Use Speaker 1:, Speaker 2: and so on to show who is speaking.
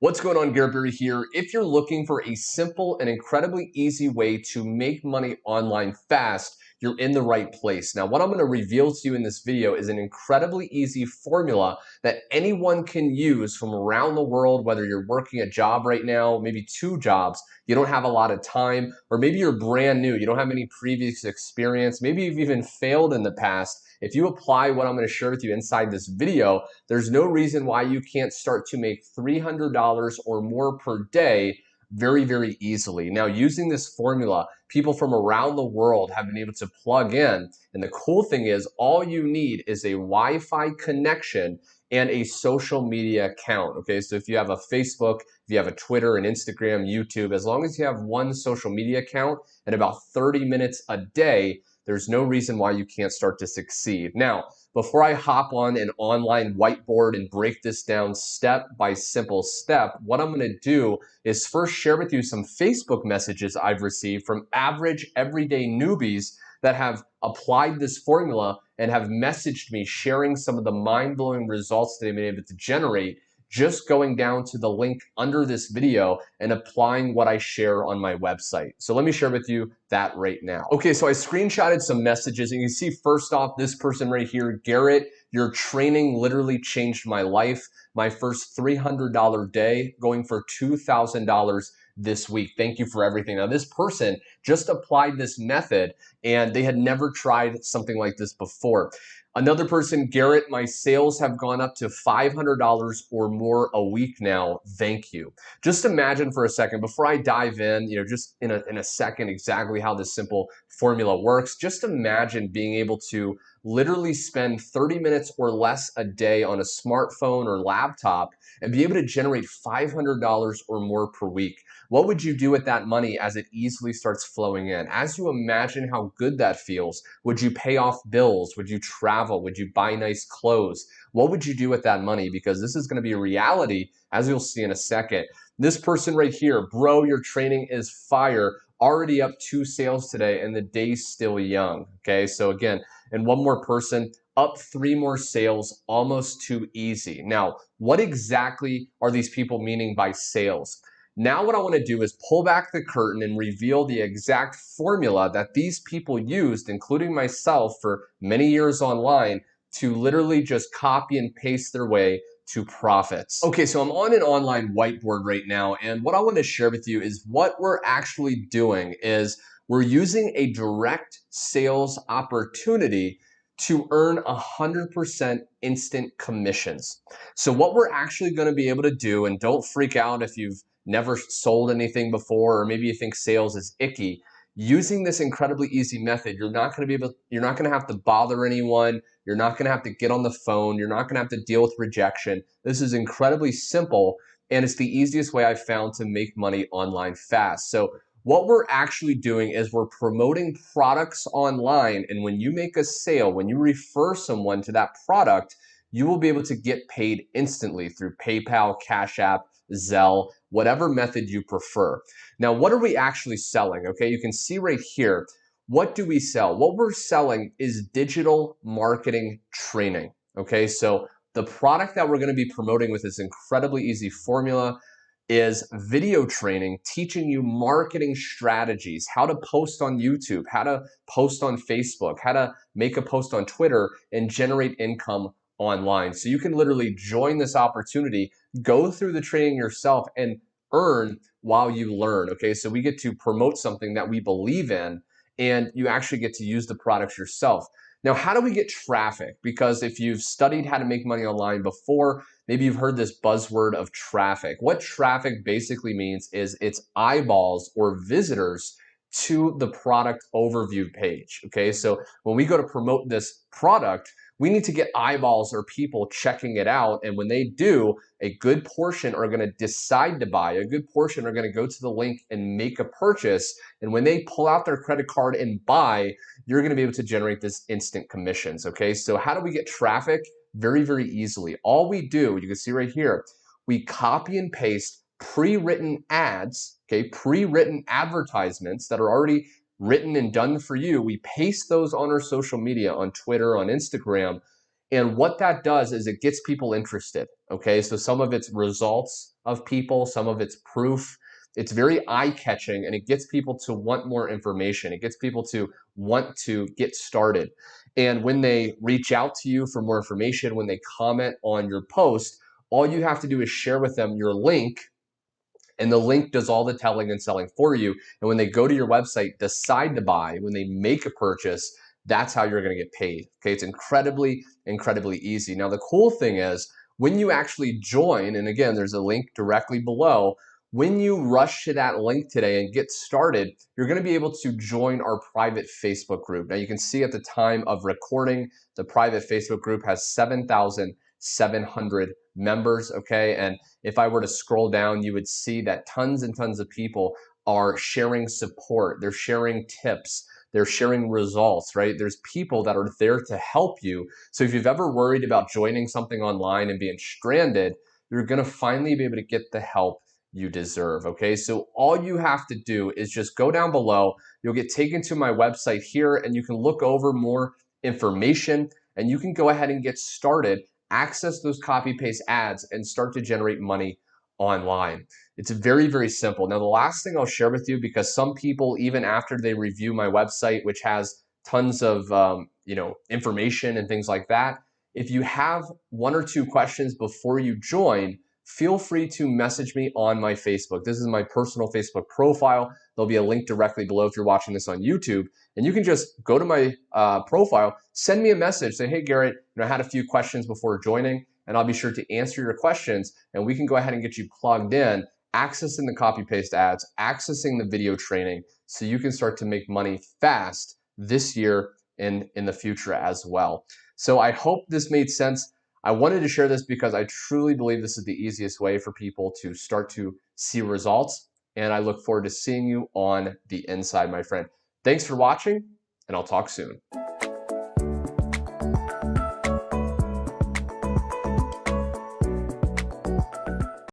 Speaker 1: What's going on, Garrett here. If you're looking for a simple and incredibly easy way to make money online fast, you're in the right place. Now, what I'm going to reveal to you in this video is an incredibly easy formula that anyone can use from around the world, whether you're working a job right now, maybe two jobs, you don't have a lot of time, or maybe you're brand new, you don't have any previous experience, maybe you've even failed in the past. If you apply what I'm going to share with you inside this video, there's no reason why you can't start to make $300 or more per day very, very easily. Now, using this formula, people from around the world have been able to plug in. And the cool thing is, all you need is a Wi-Fi connection and a social media account. Okay, so if you have a Facebook, if you have a Twitter, an Instagram, YouTube, as long as you have one social media account and about 30 minutes a day, there's no reason why you can't start to succeed. Now, before I hop on an online whiteboard and break this down step by simple step, what I'm going to do is first share with you some Facebook messages I've received from average everyday newbies that have applied this formula and have messaged me sharing some of the mind-blowing results that they've been able to generate just going down to the link under this video and applying what I share on my website. So let me share with you that right now. Okay, so I screenshotted some messages and you can see first off, this person right here, Garrett, your training literally changed my life. My first $300 day going for $2,000 this week. Thank you for everything. Now, this person just applied this method and they had never tried something like this before. Another person, Garrett, my sales have gone up to $500 or more a week now. Thank you. Just imagine for a second, before I dive in, just in a second, exactly how this simple formula works. Just imagine being able to literally spend 30 minutes or less a day on a smartphone or laptop and be able to generate $500 or more per week. What would you do with that money as it easily starts flowing in? As you imagine how good that feels, would you pay off bills? Would you travel? Would you buy nice clothes? What would you do with that money? Because this is going to be a reality, as you'll see in a second. This person right here, bro, your training is fire. Already up 2 sales today and the day's still young. Okay, so again, and one more person, up 3 more sales, almost too easy. Now, what exactly are these people meaning by sales? Now what I want to do is pull back the curtain and reveal the exact formula that these people used, including myself for many years online, to literally just copy and paste their way to profits. Okay, so I'm on an online whiteboard right now, and what I want to share with you is what we're actually doing is we're using a direct sales opportunity to earn 100% instant commissions. So what we're actually going to be able to do, and don't freak out if you've never sold anything before, or maybe you think sales is icky, using this incredibly easy method, you're not going to have to bother anyone. You're not going to have to get on the phone. You're not going to have to deal with rejection. This is incredibly simple, and it's the easiest way I've found to make money online fast. So what we're actually doing is we're promoting products online, and when you make a sale, when you refer someone to that product, you will be able to get paid instantly through PayPal, Cash App, Zelle, whatever method you prefer. Now, what are we actually selling? Okay, you can see right here, what do we sell? What we're selling is digital marketing training. Okay, so the product that we're going to be promoting with this incredibly easy formula is video training, teaching you marketing strategies, how to post on YouTube, how to post on Facebook, how to make a post on Twitter and generate income online. So you can literally join this opportunity, go through the training yourself and earn while you learn. Okay, so we get to promote something that we believe in and you actually get to use the products yourself. Now, how do we get traffic? Because if you've studied how to make money online before, maybe you've heard this buzzword of traffic. What traffic basically means is it's eyeballs or visitors to the product overview page. Okay, so when we go to promote this product, we need to get eyeballs or people checking it out. And when they do, a good portion are going to decide to buy. A good portion are going to go to the link and make a purchase. And when they pull out their credit card and buy, you're going to be able to generate this instant commissions. Okay, so how do we get traffic? Very, very easily. All we do, you can see right here, we copy and paste pre-written ads, okay, pre-written advertisements that are already written and done for you. We paste those on our social media, on Twitter, on Instagram, And what that does is it gets people interested. Okay, so some of it's results of people, some of it's proof. It's very eye-catching, and it gets people to want more information. It gets people to want to get started. And when they reach out to you for more information, when they comment on your post, all you have to do is share with them your link, and the link does all the telling and selling for you. And when they go to your website, decide to buy, when they make a purchase, that's how you're going to get paid. Okay, it's incredibly, incredibly easy. Now, the cool thing is when you actually join, and again, there's a link directly below, when you rush to that link today and get started, you're going to be able to join our private Facebook group. Now, you can see at the time of recording, the private Facebook group has 7,700 members, okay? And if I were to scroll down, you would see that tons and tons of people are sharing support. They're sharing tips. They're sharing results, right? There's people that are there to help you. So if you've ever worried about joining something online and being stranded, you're going to finally be able to get the help you deserve, okay? So all you have to do is just go down below. You'll get taken to my website here, and you can look over more information, and you can go ahead and get started, access those copy paste ads, and start to generate money online. It's very, very simple. Now, the last thing I'll share with you, because some people, even after they review my website, which has tons of information and things like that, if you have one or two questions before you join, feel free to message me on my Facebook. This is my personal Facebook profile. There'll be a link directly below if you're watching this on YouTube. And you can just go to my profile, send me a message, say, hey, Garrett, I had a few questions before joining, and I'll be sure to answer your questions, and we can go ahead and get you plugged in, accessing the copy paste ads, accessing the video training, so you can start to make money fast this year and in the future as well. So I hope this made sense. I wanted to share this because I truly believe this is the easiest way for people to start to see results. And I look forward to seeing you on the inside, my friend. Thanks for watching, and I'll talk soon.